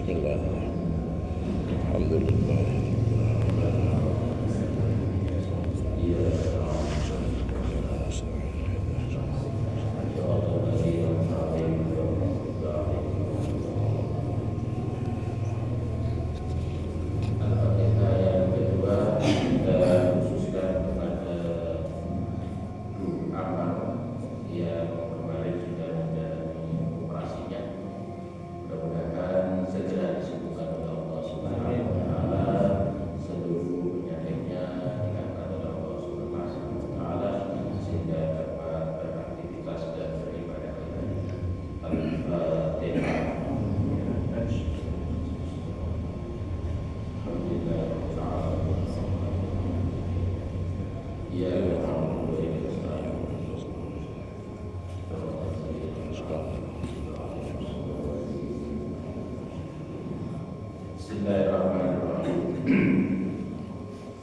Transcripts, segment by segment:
Bismillah. Alhamdulillah.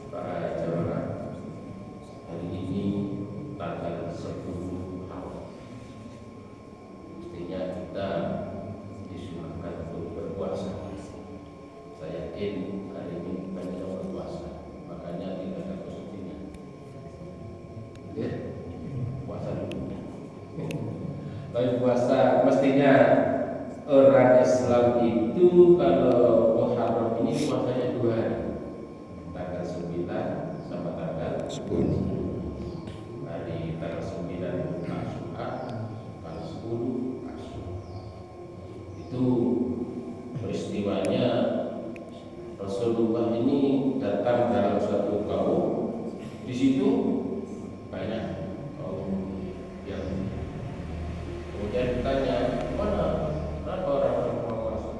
Para jamaah, hari ini tanggal 10 Awal. Mestinya kita disunahkan untuk berpuasa. Saya yakin hari ini banyak yang berpuasa, makanya tidak ada kesulitan. Ya, puasa dulu. Tapi puasa mestinya orang Islam itu kalau Muharram ini puasanya 2 hari, tanggal 9 sama tanggal 10. Hari tanggal 9 Asyura, tanggal 10 Asyura. Itu peristiwanya Rasulullah ini datang dalam suatu kaum. Di situ banyak kaum yang kemudian ditanya, kenapa orang berpuasa?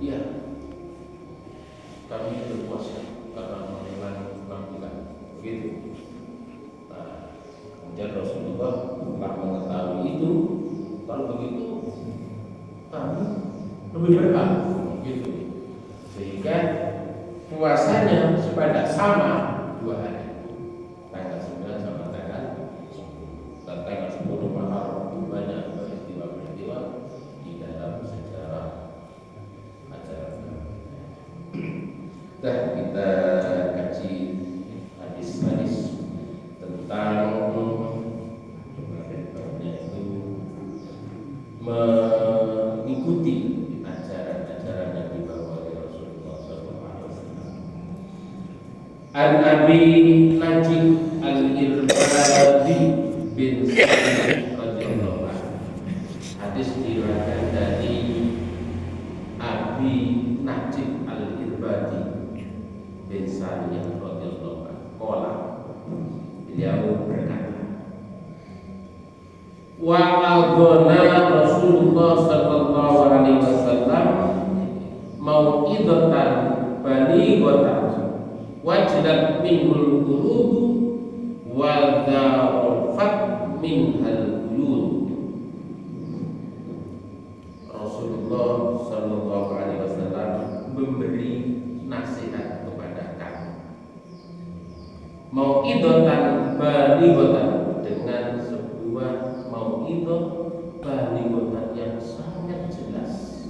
Iya, kami berpuasa karena mengulangi penampilan. Begitu. Nah, kemudian Rasulullah telah mengetahui itu. Kalau begitu, kami lebih berhak. Begitu. Sehingga puasanya supaya sama 2 hari, tanggal 9 sama tanggal 10. Dan tanggal 10 Muharram banyak peristiwa-peristiwa di dalam sejarah ajaran. Dan kita kaji hadis-hadis tentang yaitu mengikuti ajaran-ajaran yang dibawa oleh Rasulullah SAW. An Abi Najib Al-Irbadi bin Sa'id radhiyallahu anhu. Hadis diriwayatkan dari Abi Najib Al-Irbadi bin Sa'id radhiyallahu anhu. Qala, beliau berkata, wa adhana Rasulullah sallallahu alaihi wasallam mau'idatan balighatan wajilat minhul qulub wa dharafat minhal uyun. Rasulullah sallallahu alaihi wasallam memberi nasihat kepada kami. Mau'idatan balighatan, dengan sebuah mau'idhah balighatan yang sangat jelas.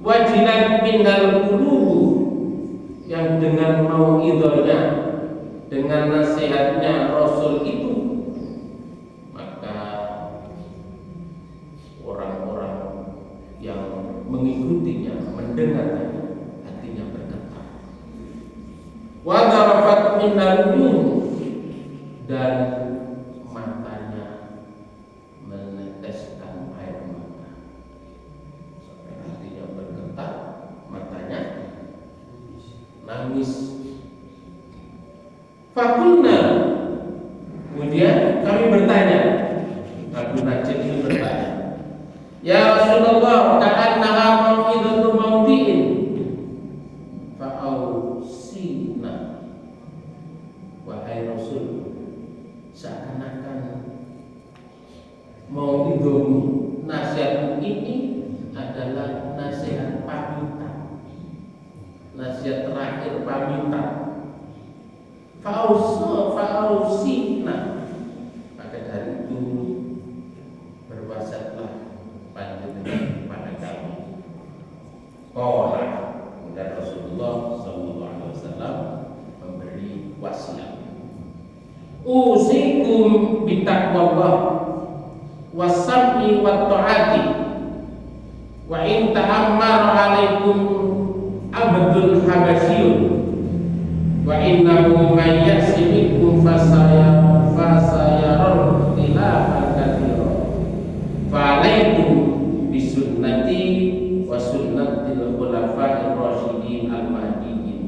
Wajilat minhal qulub, yang dengan mau'idhahnya, dengan nasihatnya Rasul itu, maka orang-orang yang mengikutinya, mendengarnya, hatinya bergetar. Wa dharafat minal uyun, dan matanya meneteskan air mata, sampai hatinya bergetar, matanya nangis. Fakulna, kemudian kami bertanya, Abu Najib itu bertanya, ya Rasulullah, ka'annaha mau'idatu maudi'in fa'ausina. Wahai Rasul, seakan-akan mau'idhamu, nasihatmu ini adalah nasihat pamitan, nasihat terakhir pamitan. Fa'ausina, maka dari itu berwasiatlah panjenengan pada kami. Oh, usikum bitaqwallah was-sam'i wat-ta'ati wa in ta'ammara 'alaikum abdul habasyun wa innahu may ya'siminkum fasayarun tilafan katsira fa 'alaikum bisunnati wa sunnatil khulafa'ir rasyidin al-mahdiyyin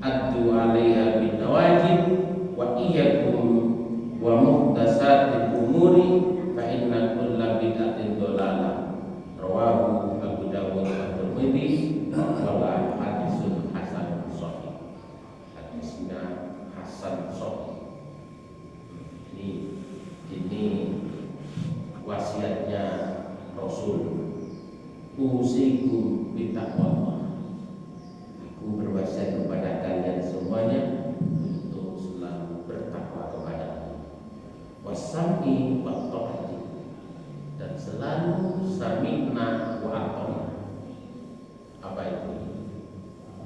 addu 'alaiha bin nawajib wa iyyakum wa muhdatsatil umuri fa inna kulla bid'atin dhalalah rawahu Abu Dawud wa Tirmidzi wa hadisun hasan sahih. Hadisnya hasan sahih. Ini wasiatnya Rasul. Usikum bitaqwallah. Aku berwasiat kepada kalian semuanya untuk selalu bertakwa kepada Allah. Wasami wa ta'ati, dan selalu sami'na wa ata'na. Apa itu?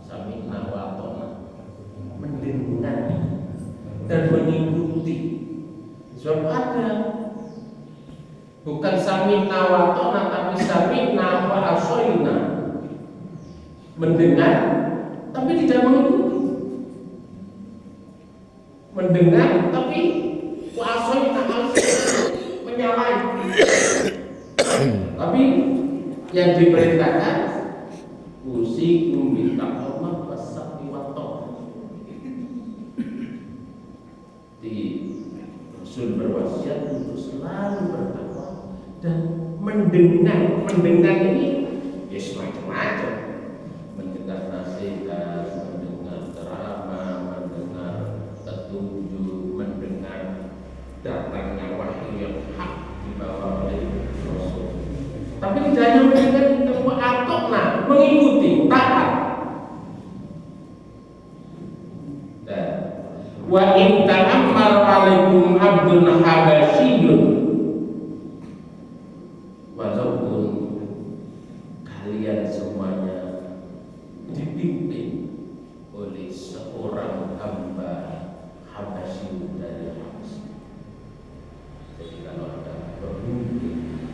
Sami'na wa ata'na, mendengar dan mengikuti. Sebab ada bukan sami'na wa ata'na, tapi sami'na wa asoyna, mendengar tapi tidak mengikuti, mendengar tapi wa asoyna menyalahi. Tapi yang diperintahkan usikum bitaqwallah was-sam'i wat-ta'ah. Di Rasul berwasiat untuk selalu bertakwa dan mendengar. Mendengar ini ya semacam-macam. Mendengar nasihat, mendengar ceramah, mendengar petunjuk, mendengar datangnya wahyu yang hak dibawa oleh Rasul. Tapi tidak hanya mendengar, kita atokna, mengikuti, taat. Dan wa in ta'ammar 'alaikum abdun habasyiyun, walaupun kalian semuanya dipimpin oleh seorang hamba Habasyi dari Habasyi. Jadi kalau ada pemimpin,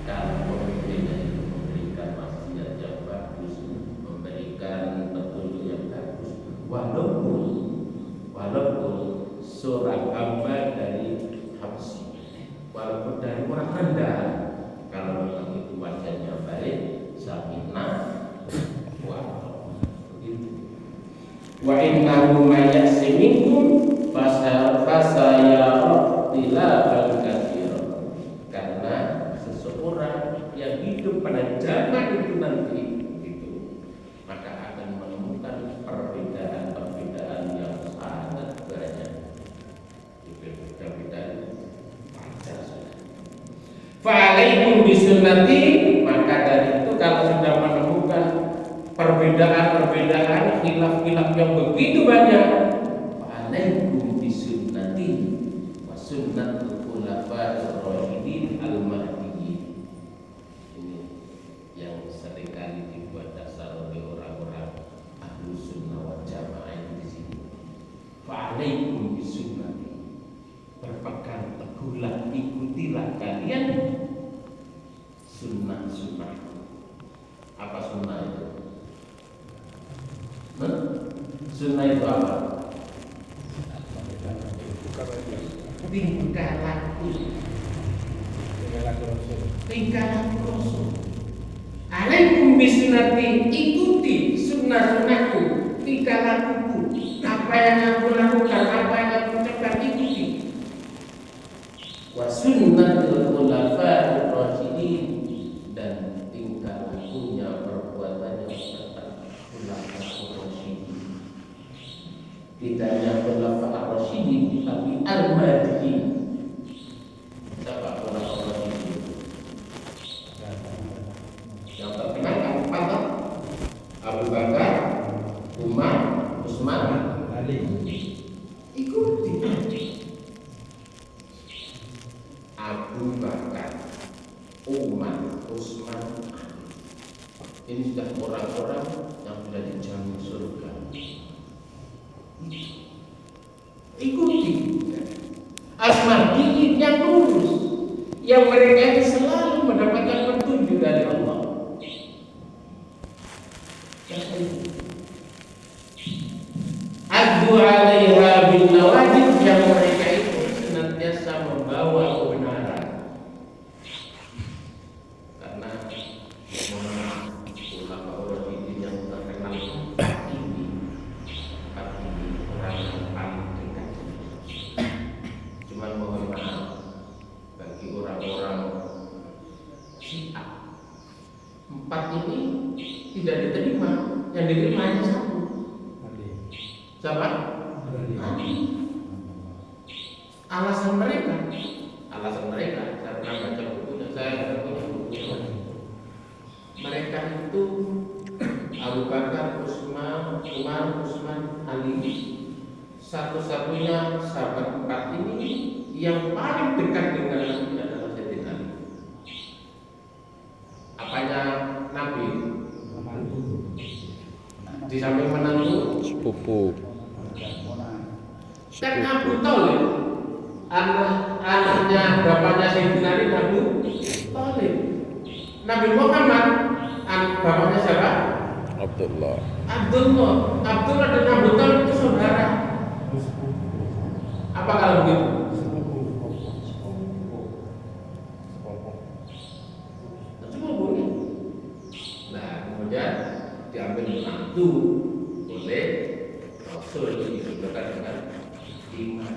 kalau pemimpinnya itu memberikan wasiat yang bagus, memberikan petunjuk yang bagus, walaupun seorang hamba dari Habasyi, walaupun dari orang rendah, kalau memang itu wajahnya baik, sami'na wa wa innahu may ya'siminkum fasayara tilafan katsira, karena seseorang yang hidup pada zaman itu nanti itu maka akan menemukan perbedaan-perbedaan yang sangat banyak. Perbedaan wajar saja. Fa'alaikum bisunnati, maka dari itu kalau sudah menemukan perbedaan-perbedaan, khilaf-khilaf yang begitu banyak, fa'alaikum bisunnati wa sunnatul khulafa'ir rasyidin al-mahdiyyin. Ini yang seringkali dibuat dasar oleh orang-orang Ahlus Sunnah wal Jamaah di sini. Fa'alaikum bisunnati, berpegang teguhlah, ikutilah kalian sunnah-sunnah. Apa sunnah itu? Sunnah itu apa? Tingkah laku Rasul. Alaikum bisunnati, ikuti sunnah-sunnahku, tingkah lakuku, apa yang aku lakukan, apa yang aku ucapkan, ikuti. Wa sunnatul khulafa'ir rasyidin, dan tingkah lakunya, perbuatannya khulafa'ir rasyidin. Tidak hanya khulafa'ir rasyidin, tapi al-mahdiyyin. Siapa khulafa'ir rasyidin? Yang terkenal empat: Abu Bakar, Umar, Utsman, Ali. Ikuti Abu Bakar, Umar, Utsman. Ini sudah orang-orang yang sudah dijamin surga. Ikuti. Al-Mahdiin yang lurus, yang mereka itu selalu mendapatkan petunjuk dari Allah. Addu 'alaiha bin nawajid, yang mereka itu senantiasa membawa kebenaran. Karena ulama orang ini yang terkenal empat ini orang yang paling dekat. Cuma mohon maaf bagi orang-orang Syiah, empat ini tidak diterima. Yang diterima hanya satu. Siapa? Ali. Alasan mereka, saya pernah baca bukunya, saya punya bukunya. Mereka itu Abu Bakar, Umar, Utsman, Ali, satu-satunya sahabat empat ini yang paling dekat dengan Nabi adalah Sayyidina Ali. Apanya Nabi? Di samping menantu, sepupu. dan Abu Thalib, anaknya bapaknya Sayyidina Ali, Abu Thalib. Nabi Muhammad, bapaknya siapa? Abdullah. Abdullah dan Abu Thalib itu saudara. Apa kalau begitu? Sepupu. Nah, kemudian diambil menantu oleh Rasul disebutkan dengan Fatimah.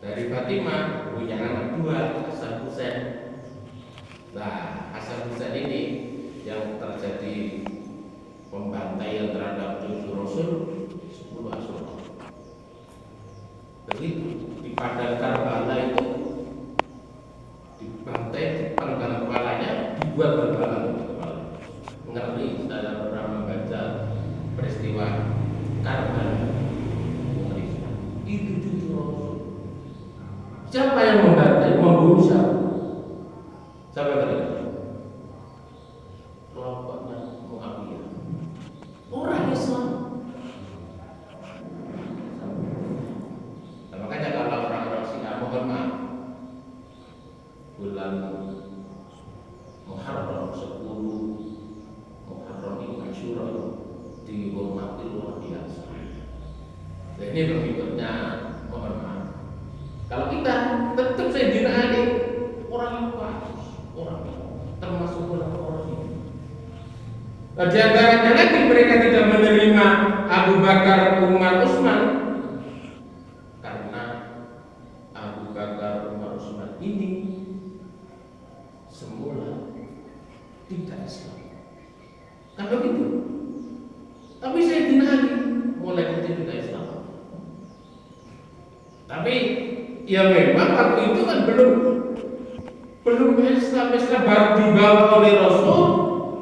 Dari Fatimah punya anak dua, Hasan Husain. Nah, Hasan Husain ini yang terjadi pembantaian terhadap cucu Rasul 10 Asyura. Begitu di padang Karbala itu dibantai, dipenggal kepalanya, dibuat berbalan di kepala. Ngeri, saya pernah membaca peristiwa Karbala. Itu cucu Rasul. Siapa yang membantai, membunuh siapa? Siapa yang terlibat? Kelompoknya Muawiyah, orang Islam. Nah, makanya kalau orang-orang Syiah, mohon maaf, bulan Muharram 10 Muharram ini Asyura dihormati luar biasa. Nah, ini berikutnya, mohon maaf. Kalau kita tetap Sayyidina Ali orang yang bagus, orang termasuk orang ini. Nah, di antaranya lagi mereka tidak menerima Abu Bakar, Umar, Utsman karena Abu Bakar, Umar, Utsman ini semula tidak Islam. Kan begitu. Tapi Sayyidina Ali mulai menjadi tidak Islam. Tapi ya memang waktu itu kan belum Islam baru dibawa oleh Rasul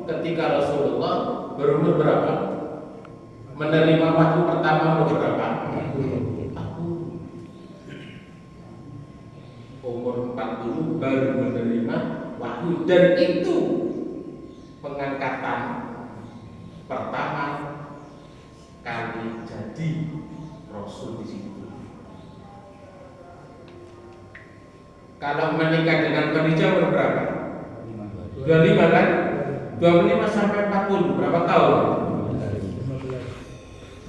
ketika Rasulullah berumur berapa? Menerima wahyu pertama umur berapa? Umur 40 baru menerima wahyu, dan itu pengangkatan pertama kali jadi Rasul di situ. Kalau menikah dengan Khadijah umur berapa? 25 kan? 25 sampai 40 berapa tahun?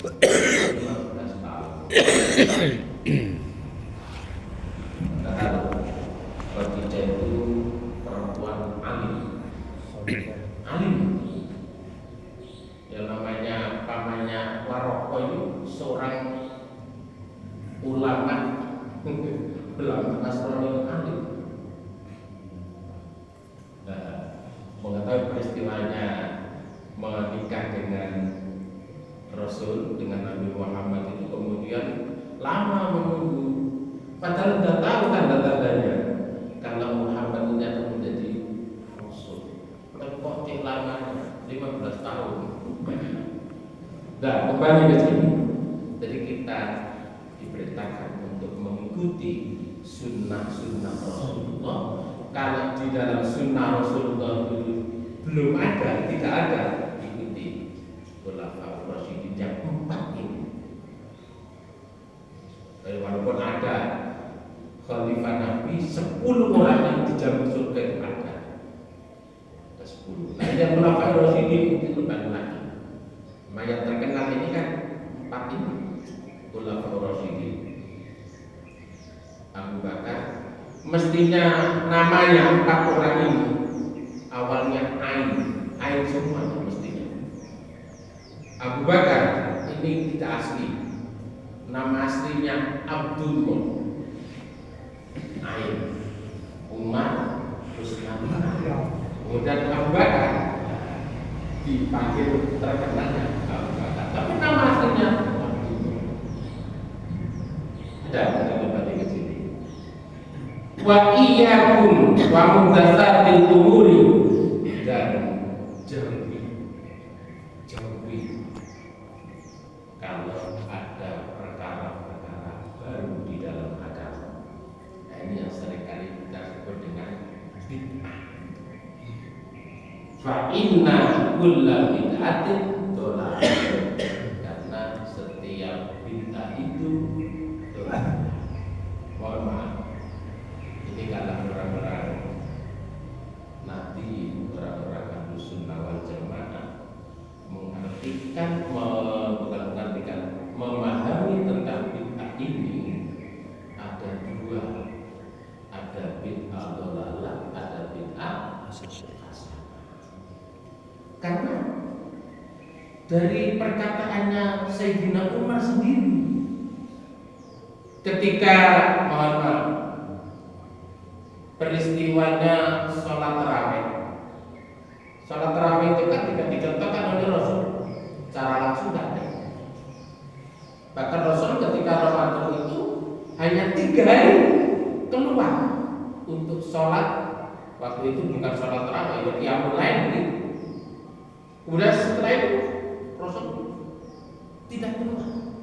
15 tahun. Kalau Khadijah itu perempuan alim. Yang namanya pamannya Waroko itu seorang ulama Nasrani yang alim. Nah, mengetahui peristiwanya menikah dengan Rasul, dengan Nabi Muhammad itu kemudian lama menunggu, padahal sudah tahu tanda-tandanya kalau Muhammad ini akan menjadi Rasul. Tapi lamanya 15 tahun. Nah, kembali ke sini. Jadi kita diperintahkan untuk mengikuti sunnah Rasulullah. Kalau di dalam sunnah Rasulullah dulu belum ada, tidak ada, ikuti Khulafaur Rasyidin yang 4 ini. Walaupun kalaupun ada khalifah Nabi 10 orang yang dijamin surga itu ada 10. Nah yang Khulafaur Rasyidin itu banyak lagi. Yang terkenal ini kan 4 ini Khulafaur Rasyidin. Abu Bakar, mestinya namanya 4 orang ini awalnya Ain semua mestinya. Abu Bakar ini tidak asli, nama aslinya Abdullah, Ain, Umar, Utsman. Kemudian Abu Bakar dipanggil terkenalnya Abu Bakar, tapi nama aslinya Abdullah. Ada kembali ke sini. Wa iyyakum wa muhdatsatil umuri, dan jauhi kalau ada perkara-perkara baru di dalam agama. Nah, ini yang seringkali kita sebut dengan bid'ah. Fa inna kulla bid'atin dhalalah, karena setiap bid'ah itu dhalalah. Mohon maaf, ini kalau orang-orang nanti orang-orang Ahlus Sunnah wal Jamaah mengartikan, memahami tentang bid'ah ini ada 2, ada bid'ah dhalalah, ada bid'ah hasanah. Karena dari perkataannya Sayyidina Umar sendiri ketika peristiwanya sholat tarawih. Sholat tarawih itu kan tidak dicontohkan oleh Rasul secara langsung, tidak ada. Bahkan Rasul ketika Ramadan itu hanya 3 hari keluar untuk sholat. Waktu itu bukan sholat tarawih, ya mulai begitu. Kemudian setelah itu Rasul tidak keluar.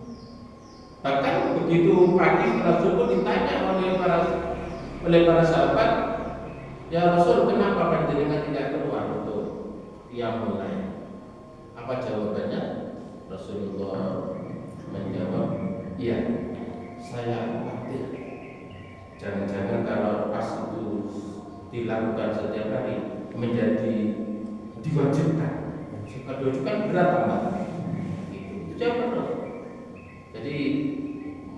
Bahkan begitu pagi setelah subuh ditanya oleh para sahabat, ya Rasul, kenapa panjenengan tidak keluar untuk qiyamul lail? Apa jawabannya? Rasulullah menjawab, iya, saya khawatir jangan-jangan kalau pas itu dilakukan setiap hari menjadi diwajibkan. Jika diwajibkan berat tambah. Itu jawaban Rasul. Jadi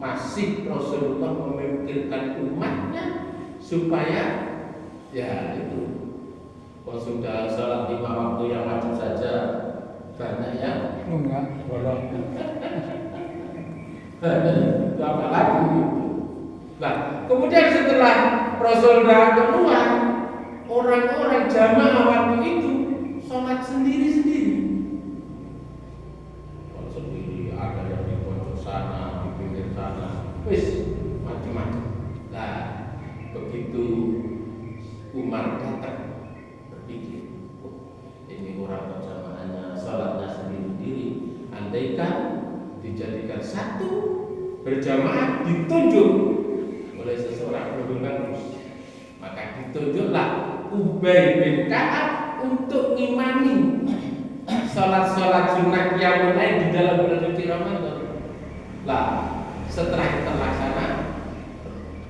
masih Rasulullah memikirkan umatnya supaya ya itu, kalau sudah sholat 5 waktu yang wajib saja banyak ya. Enggak, bolong. Apa lagi itu? Nah, kemudian setelah Rasulullah keluar, orang-orang jamaah waktu itu sholat sendiri-sendiri. Sholat sendiri, ada yang di pojok sana, di pinggir sana, wis macam-macam. Nah, begitu Umar datang berpikir, ini orang berjamaahnya sholatnya sendiri-sendiri, andaikan dijadikan satu berjamaah ditunjuk oleh seseorang lebih bagus, maka ditunjuklah Ubay bin Ka'ab untuk ngimami sholat-sholat sunnah yang mulai di dalam bulan suci Ramadan. Lah, setelah terlaksana,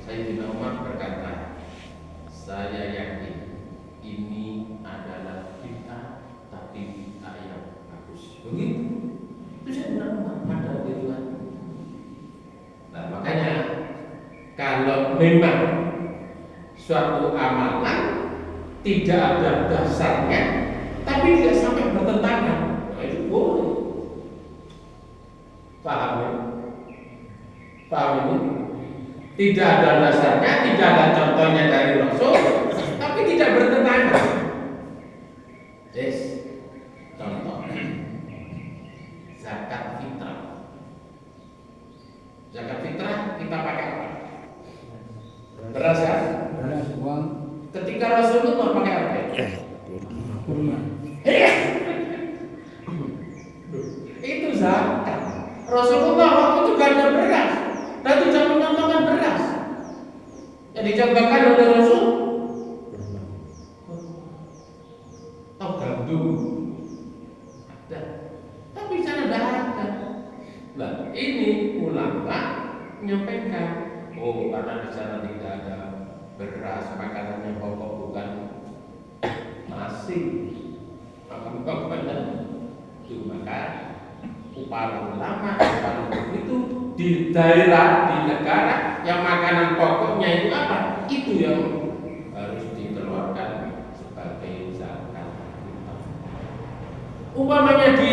Sayyidina Umar berkata, saya yakin ini adalah bid'ah, tapi bid'ah yang bagus. Begitu. Itu Sayyidina Umar pada itu kan. Nah, makanya kalau memang suatu amalan tidak ada dasarnya, tapi tidak sampai bertentangan, nah itu boleh. Paham ya? Paham ini? Tidak ada dasarnya, tidak ada contohnya dari Rasul, tapi tidak bertentangan. Yes, contoh zakat fitrah. Zakat fitrah kita pakai apa? Beras kan? Beras, uang. Ketika Rasulullah pakai apa? Kurma. Itu zakat. Rasulullah waktu itu gak ada beras, dan tidak mencontohkan beras. Yang dicontohkan oleh Rasul, oh gandum ada, tapi sana tidak ada. Nah, ini ulama menyampaikan Oh, karena di sana tidak ada beras, makanannya pokok bukan nasi, makanan itu. Maka para ulama itu di daerah, di negara yang makanan pokoknya itu apa? Itu yang harus dikeluarkan sebagai zakat. Umpamanya di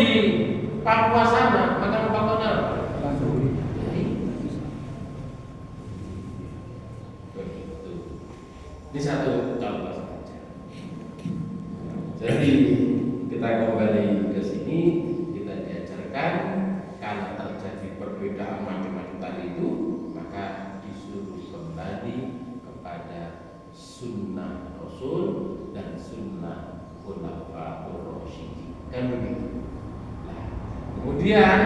Papua sana makanan pokoknya apa? Begitu. Ini satu contoh saja. Jadi kita kembali ke sini, kita diajarkan kalau terjadi perbedaan macam-macam tadi itu, maka disuruh kembali kepada sunnah Rasul dan sunnah Khulafaur Rasyidin. Kan begitu. Nah, kemudian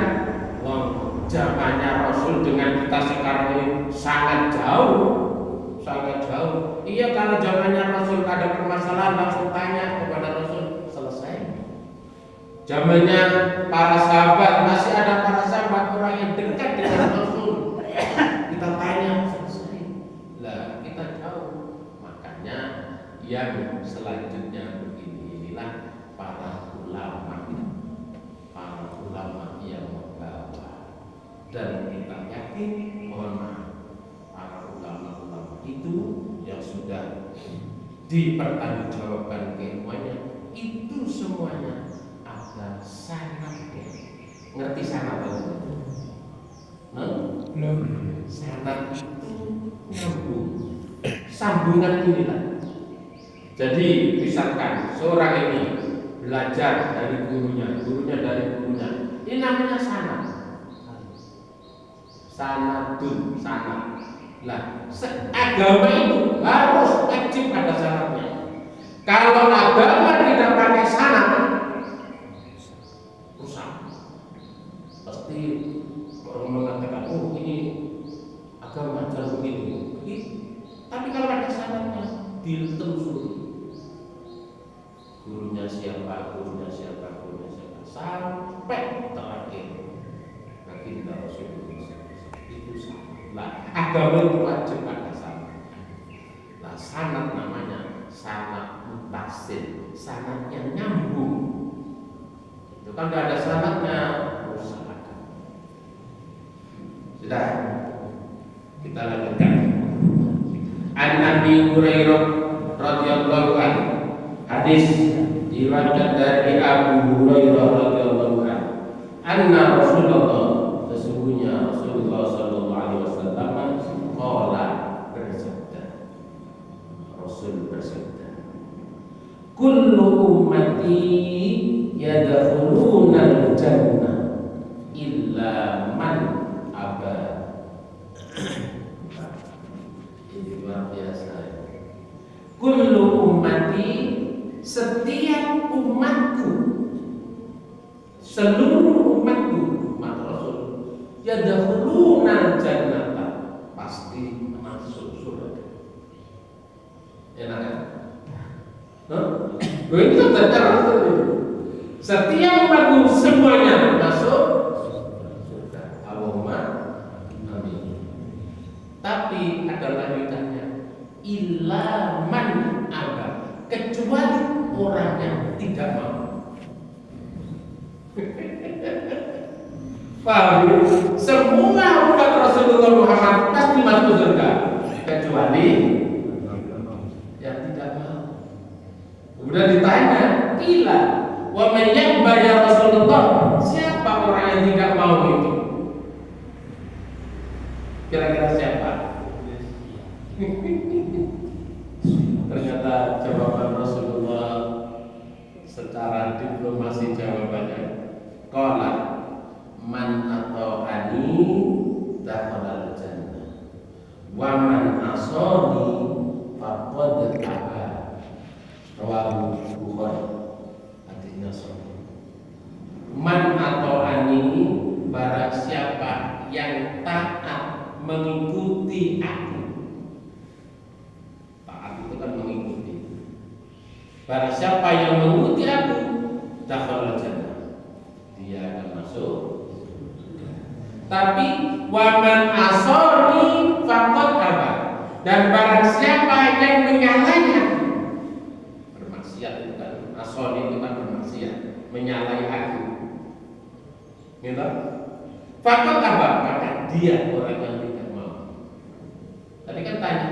zamannya Rasul dengan kita sekarang ini sangat jauh, sangat jauh. Iya, kalau zamannya Rasul ada permasalahan langsung tanya kepada Rasul, selesai. Zamannya para sahabat, masih ada para sahabat orang yang dekat dengan Rasul, kita tanya, selesai. Lah, kita tahu. Makanya yang selanjutnya begini, inilah para ulama yang membawa. Dan kita yakin, mohon maaf, para ulama itu yang sudah dipertanggungjawabkan keilmuannya, itu semuanya ada sanadnya. Ngerti sanad apa? Sanad itu nyambung, sambungan inilah. Jadi misalkan seorang ini belajar dari gurunya dari gurunya, ini namanya sanad. Sanadun, sanad. Lah, agama itu harus wajib ada sanadnya. Kalau agama tidak pakai sanad, rusak. Pasti orang mengatakan, oh ini agama jalan begini. Tapi kalau ada sanadnya, ditelusuri. Gurunya siapa, sampai terakhir baginda Rasulullah. Itu sanad. Agama itu wajib ada sanad. Nah, sanad namanya sanad mutasil, sanadnya nyambung. Itu kan tidak ada sanadnya, rusak agama. Sudah, kita lanjutkan. An Abi Hurairah radhiyallahu anhu, hadis diriwayatkan dari Abu Hurairah radhiyallahu anhu, anna Rasulullah, sesungguhnya Rasulullah sallallahu alaihi wasallam qala, bersabda, Rasul bersabda, kullu ummati yadkhuluna al-jannah illa man aba. Ini luar biasa. Kullu ummati, setiap umatku, seluruh umatku, umat Rasul, yadkhuluna al-jannata, pasti masuk surga. Enak kan? Ini tanda Rasul itu. Setiap umatku semuanya masuk surga. Allahumma amin. Tapi ada lanjutannya, illa man aba, kecuali orang yang tidak mau. Paham? Semua umat Rasulullah Muhammad pasti masuk surga, kecuali yang tidak mau. Kemudian ditanya, kila wa man ya'ba ya Rasulullah, siapa orang yang tidak mau itu? Kira-kira siapa? Ternyata jawaban Rasulullah secara diplomasi jawabannya, qala man ata'ani dakhala al-jannah wa man asani faqad aba. Rawahu Bukhari. Hadisnya sahih. Man ata'ani, barang siapa yang taat mengikuti aku. Taat itu kan mengikuti. Barang siapa yang mengikuti aku, dakhala al-jannah, dia akan masuk. Tapi waman asoni faqad menyalahi aku. Bermaksiat itu kan, asoni itu kan bermaksiat, menyalahi aku. Gitu? Fakot apa? Maka dia orang yang tidak mau. Tadi kan tanya,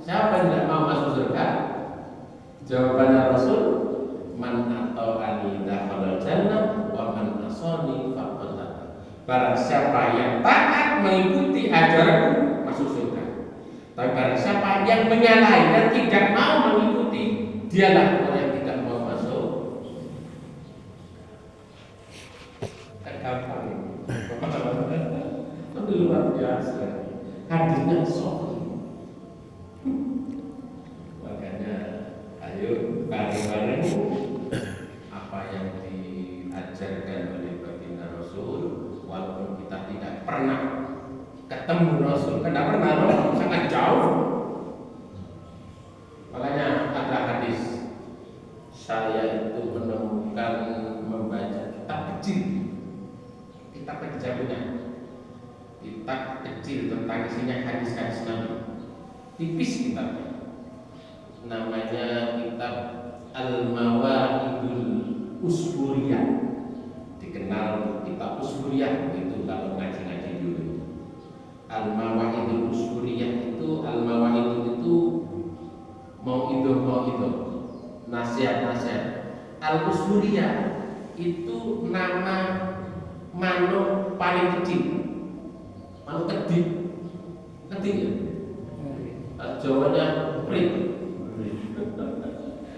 siapa yang tidak mau masuk surga? Jawabannya Rasul, man atau ani dakhalal jannah wa man asani faqad aba. Barang siapa yang taat mengikuti ajaranku masuk surga. Tapi barang siapa yang menyalahi dan tidak mau mengikuti, dialah orang yang tidak mau masuk. Kan gampang ini. Itu luar biasa. Hadisnya sahih. Makanya ayo bareng-bareng apa yang diajarkan oleh baginda Rasul, walaupun kita tidak pernah ketemu Rasul, tidak pernah, sangat jauh. Makanya ada hadis, saya itu menemukan membaca kitab kecil punya kitab kecil tentang isinya hadis-hadis Nabi, tipis kitabnya. Namanya kitab Al-Mawa'idul Usburiyah, dikenal kitab Usburiyah itu kalau ngaji-ngaji dulu. Al-Mawa'idul Usburiyah itu, Al-Mawa'idul itu mau itu nasihat-nasihat. Al-Usburiyah itu nama manuk paling kecil, manuk kedik ya. Jawanya ring.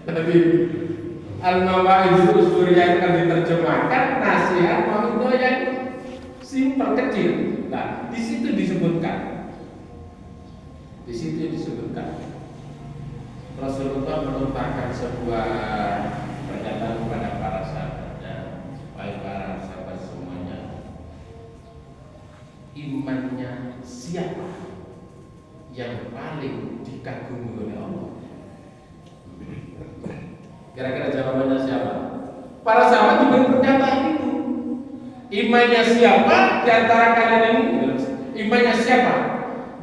Tapi Al-Mawa'idul Usburiyah akan diterjemahkan nasihat mau yang simpel kecil. Nah, di situ disebutkan. Rasulullah melontarkan sebuah pernyataan kepada para sahabatnya, baik para sahabat semuanya, imannya siapa yang paling dikagumi oleh Allah? Kira-kira jawabannya siapa? Para sahabat juga pernyataan itu. Imannya siapa di antara kalian ini? Imannya siapa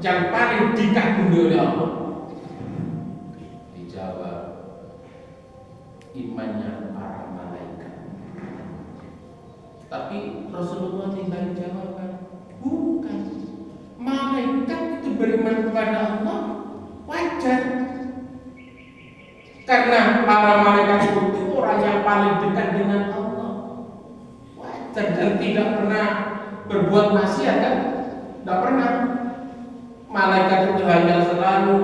yang paling dikagumi oleh Allah? Dijawab, imannya para malaikat. Tapi Rasulullah tinggal jawaban, bukan. Malaikat itu beriman kepada Allah wajar, karena para malaikat itu orang yang paling dekat dengan Allah, wajar, dan tidak pernah berbuat maksiat kan? Tidak pernah. Malaikat itu hanya selalu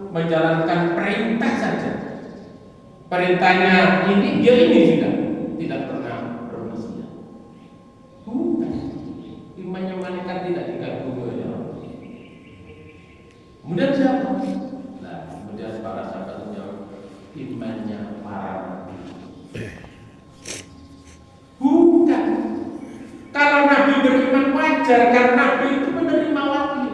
menjalankan perintah saja. Perintahnya ini, dia ini juga tidak pernah bermaksiat. Bukan. Imannya malaikat tidak dikagumi oleh Allah. Kemudian siapa? Nah, kemudian para sahabat menjawab, imannya para nabi. Bukan. Kalau nabi beriman wajar, karena nabi itu menerima wahyu,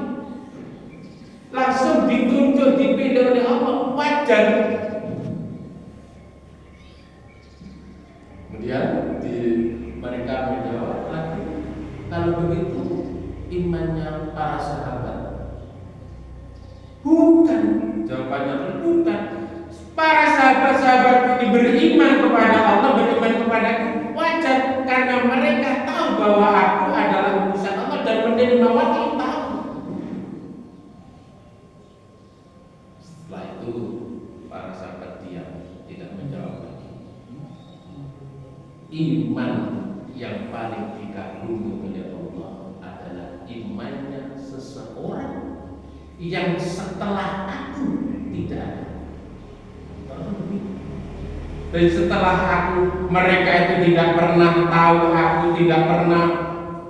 langsung ditunjuk, dipilih oleh Allah, wajar. Kemudian mereka menjawab lagi, kalau begitu imannya para sahabat. Bukan. Jawabannya bukan. Para sahabat-sahabat ini beriman kepada Allah, beriman kepadaku wajar, karena mereka tahu bahwa aku adalah utusan Allah dan menerima wahyu, tahu. Setelah itu para sahabat diam, tidak menjawab lagi. Iman yang paling dikagumi oleh Allah adalah imannya seseorang yang setelah aku tidak ada. Dan setelah aku, mereka itu tidak pernah tahu aku, tidak pernah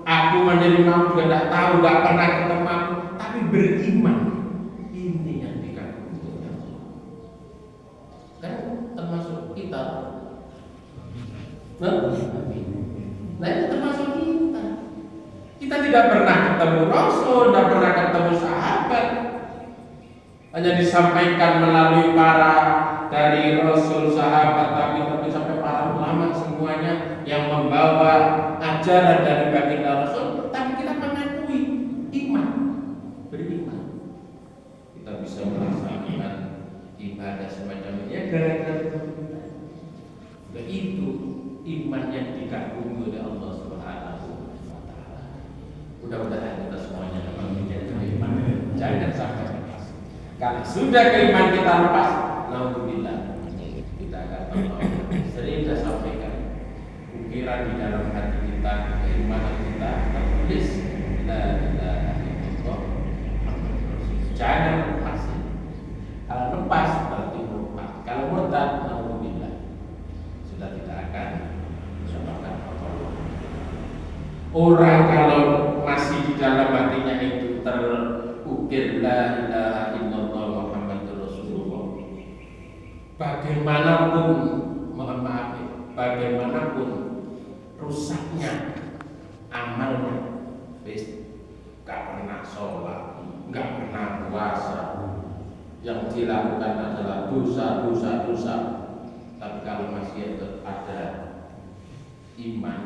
aku menerima, juga tidak tahu, tidak pernah ketemu aku, tapi beriman. Ini yang dikagumi oleh Allah. Kan termasuk kita. Nah itu termasuk kita. Kita tidak pernah ketemu Rasul, tidak pernah ketemu sahabat. Hanya disampaikan melalui para dari Rasul, sahabat, tapi sampai para ulama semuanya yang membawa ajaran dari baginda Rasul. Tapi kita mengakui iman, beriman. Kita bisa melaksanakan iman ibadah semacam ini ya gara-gara nah, itu iman yang dikagumi oleh Allah Subhanahu wa Ta'ala. Mudah-mudahan kita semuanya dapat menjadi iman. Jangan sampai lepas. Kalau sudah keiman kita lepas, alhamdulillah kita akan tahu. Sering saya sampaikan, ukiran di dalam hati kita, keimanan kita tertulis la ilaha illallah. Jangan lepas. Kalau lepas berarti murtad. Kalau murtad, alhamdulillah sudah tidak akan mendapatkan pertolongan. Orang kalau masih di dalam hatinya itu terukir la ilaha illallah Muhammadur Rasulullah, bagaimanapun mohon maaf, bagaimanapun rusaknya amalnya, gak pernah sholat, gak pernah puasa, yang dilakukan adalah dosa. Tapi kalau masih ada iman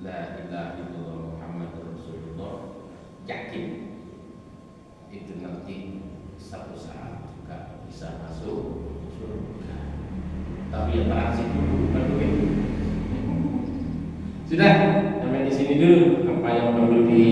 la ilaha illallah Muhammadur Rasulullah, yakin itu nanti satu saat juga bisa masuk surga. Tapi ya transit dulu, kan begitu. Sudah, sampai di sini dulu apa yang perlu di